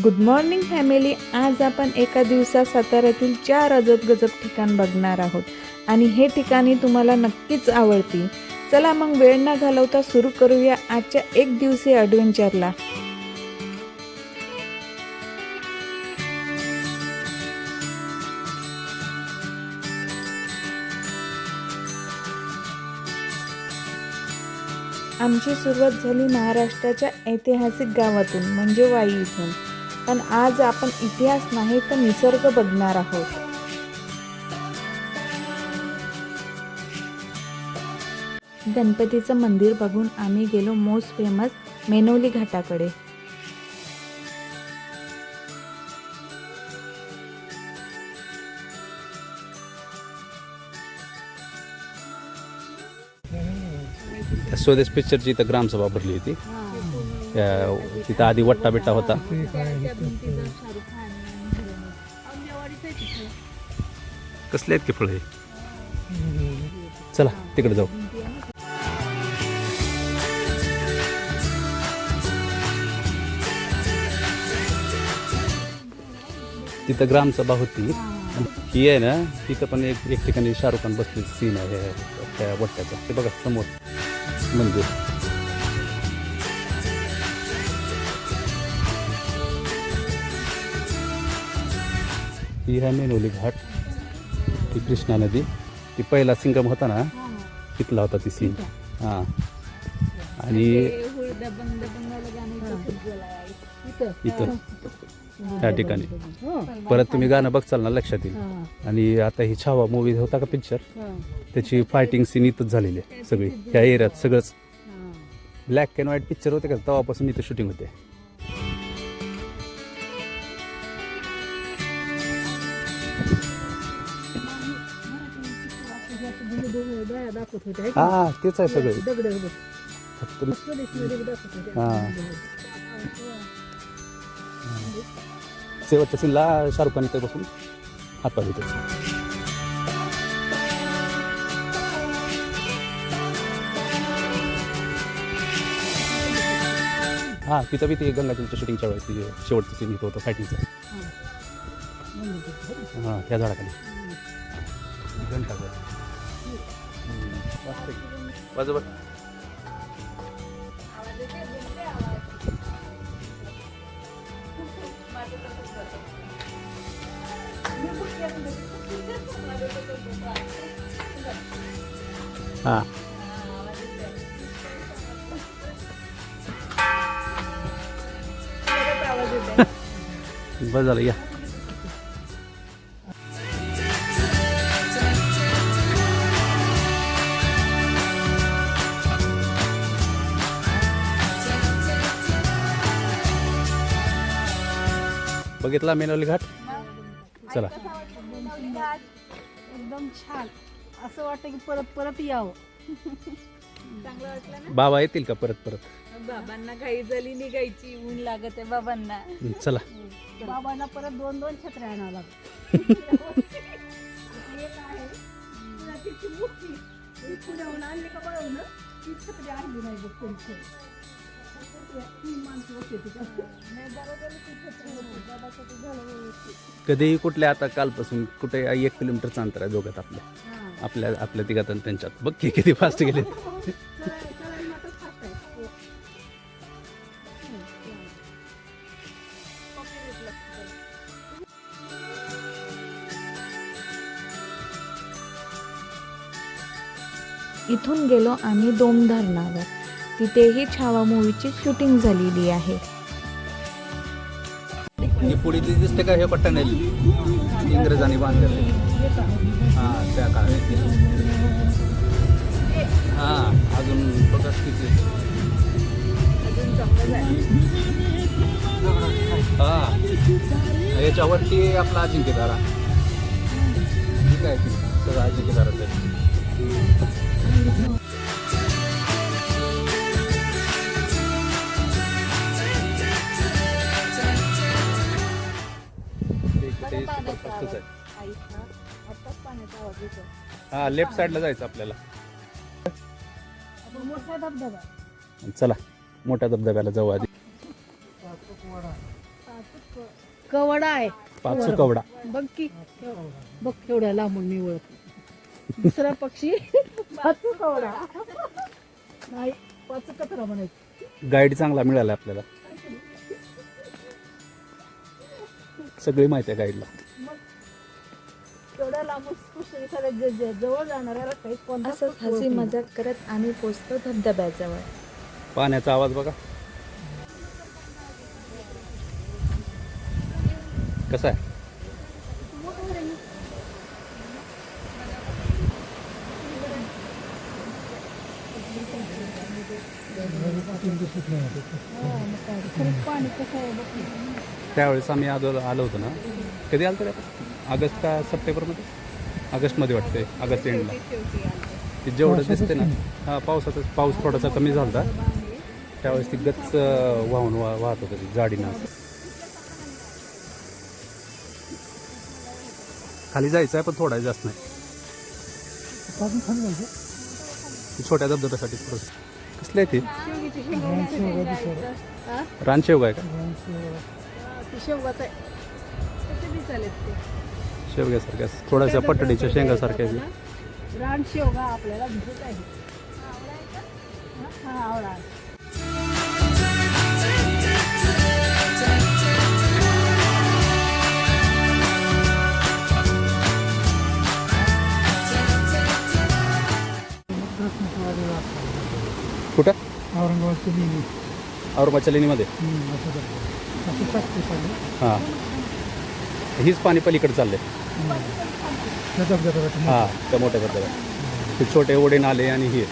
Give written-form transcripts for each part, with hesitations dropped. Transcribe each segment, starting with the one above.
Good morning family. आज आपण एका दिवसात साताऱ्यातील 4 अजब गजब ठिकाण बघणार आहोत आणि हे ठिकाणी तुम्हाला नक्कीच आवडतील. चला मग वेळ न घालवता सुरू करूया आजच्या एक दिवसीय ॲडव्हेंचरला. आमची सुरुवात झाली महाराष्ट्राच्या ऐतिहासिक गावातून म्हणजे वाई इथून. पण आज आपण इतिहास नाही तर निसर्ग बघणार आहोत. गणपतीचं मंदिर बघून आम्ही गेलो मोस्ट फेमस मेनोली घाटाकडे. स्वदेश पिक्चरची इथं ग्रामसभा भरली होती. तिथं आधी वट्टा बिट्टा होता. कसले आहेत की फळ हे? चला तिकडे जाऊ. तिथं ग्रामसभा होती. ही आहे ना, तिथं पण एक ठिकाणी शाहरुख खान बसले सीन आहे त्या वट्ट्याचा. ते बघा समोर मंदिर. ही आहे मेनोली घाट. ती कृष्णा नदी. ती पहिला सिंगम होता ना, तिथला होता ती सीन. हां. आणि इथं त्या ठिकाणी परत तुम्ही गाणं बघचाल ना लक्षात येईल. आणि आता ही छावा मूवी होता का पिक्चर, त्याची फायटिंग सीन इथंच झालेली आहे सगळी. ह्या एरियात सगळंच ब्लॅक अँड व्हाईट पिक्चर होते का, तेव्हापासून इथं शूटिंग होते. हा तेच आहे सगळं. हां, शेवटच्या सीनला शाहरुख खान इथे बसून हातपाय देतो. हां, तिथं बी ते गंगाजलच्या शूटिंगच्या वेळेस ती शेवटचं सीन इथं होतं फायटिंगचं. हां, त्या झाडाखाली घंटाघर. बरोबर. हां, बस झालं या. बघितला मेनोली घाट. चला. एकदम छान असं वाटतं की परत परत यावं. चांगलं वाटलं ना? बाबा येतील का परत परत? बाबांना घाई झाली निघायची, ऊन लागत आहे बाबांना. चला. बाबांना परत 2-2 छत्र्या आणावं लागतं. पुण्याहून आणली का बळवलं ती छत्री आणली नाही बघ कोणती. 3 माणसं होते तिथं. कधीही कुठल्या, आता कालपासून कुठे 1 किलोमीटरचं अंतर आहे दोघात आपल्या तिघात आणि त्यांच्यात. बघ की किती फास्ट गेले. इथून गेलो आम्ही दोम धरणावर. तिथेही छावा मूवीची शूटिंग झालेली आहे. ही पुढे दिसते का, हे पट्टा नाही इंग्रजांनी बांधलेलं. हां, त्या काळात. हां, अजून बघा किती. हां, याच्यावरती आपला अजिंक्यतारा. ठीक आहे, सगळं अजिंक्यताराचं आहे. हा, लेफ्ट साईडला जायचं आपल्याला. मोठा धबधबा. चला मोठ्या धबधब्याला जाऊ आधी. कवडा आहे पाचू कवडा. बघ की बघ एवढ्या लांबून मी ओळख दुसरा पक्षी पाचू कवडा नाही पाचू कचरा म्हणायचं. गाईड चांगला मिळाला आपल्याला, सगळी माहिती आहे गाईडला. एवढ्या लांबून जवळ जाणाऱ्याला काही कोणता असंच हसी मजाक करत आम्ही पोचतो धबधब्याजवळ. पाण्याचा आवाज बघा कसा आहे. पाणी कसं आहे बघ. त्यावेळेस आम्ही आलो होतो ना, कधी आलो होतो ऑगस्ट का सप्टेंबरमध्ये, ऑगस्टमध्ये वाटते, ऑगस्ट एंडला. ते जेवढं दिसते ना, हां पावसातच, पाऊस थोडासा कमी झाला होता त्यावेळेस ती गच्च वाहून वाहत होतं ती जाडीनं. खाली जायचं आहे पण थोडा जास्त नाही, छोट्या धबधब्यासाठी थोडंसं. कसलं आहे ते रानशेवगा आहे का? शेवगाच आहे कसे दिसायलेत ते शेवग्यासारख्या थोड्याशा पटडीच्या शेंगासारख्या. रान शेवगा आपल्याला दिसत आहे. हा आवडा. कुठं? औरंगाबाद औरंगाबादच्या लेणीमध्ये. हां हीच पाणी पलीकडे चाललंय. हां त्या मोठ्या धबधब्यात ते छोटे ओढे नाले आणि हे.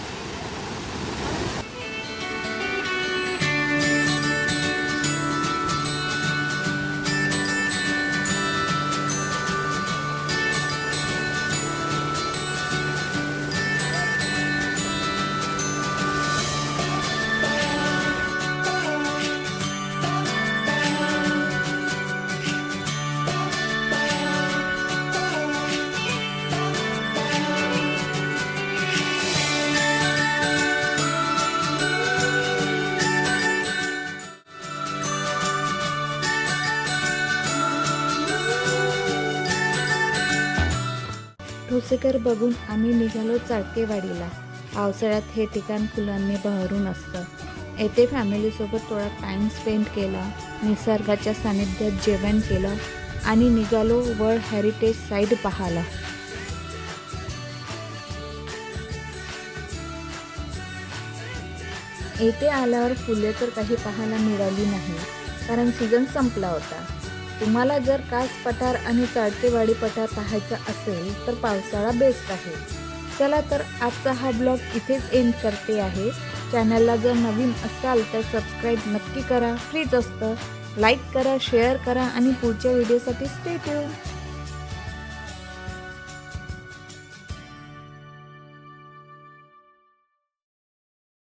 ठोसेकर बघून आम्ही निघालो चाळकेवाडीला. पावसाळ्यात हे ठिकाण फुलांनी बहरून असतं. येथे फॅमिलीसोबत थोडा टाईम स्पेंड केला, निसर्गाच्या सानिध्यात जेवण केलं आणि निघालो वर्ल्ड हेरिटेज साईट पाहायला. येथे आल्यावर फुले तर काही पाहायला मिळाली नाही, कारण सीझन संपला होता. तुम्हाला जर कास पठार आणि चाळकेवाडी पठार पाहायचा असेल तर पावसाळा बेस्ट आहे. चला तर आजचा हा ब्लॉग इथेच एंड करते आहे. चॅनलला जर नवीन असाल तर सबस्क्राईब नक्की करा, फ्रीच असतं. लाईक करा, शेअर करा आणि पुढच्या व्हिडिओसाठी स्टे ट्यून.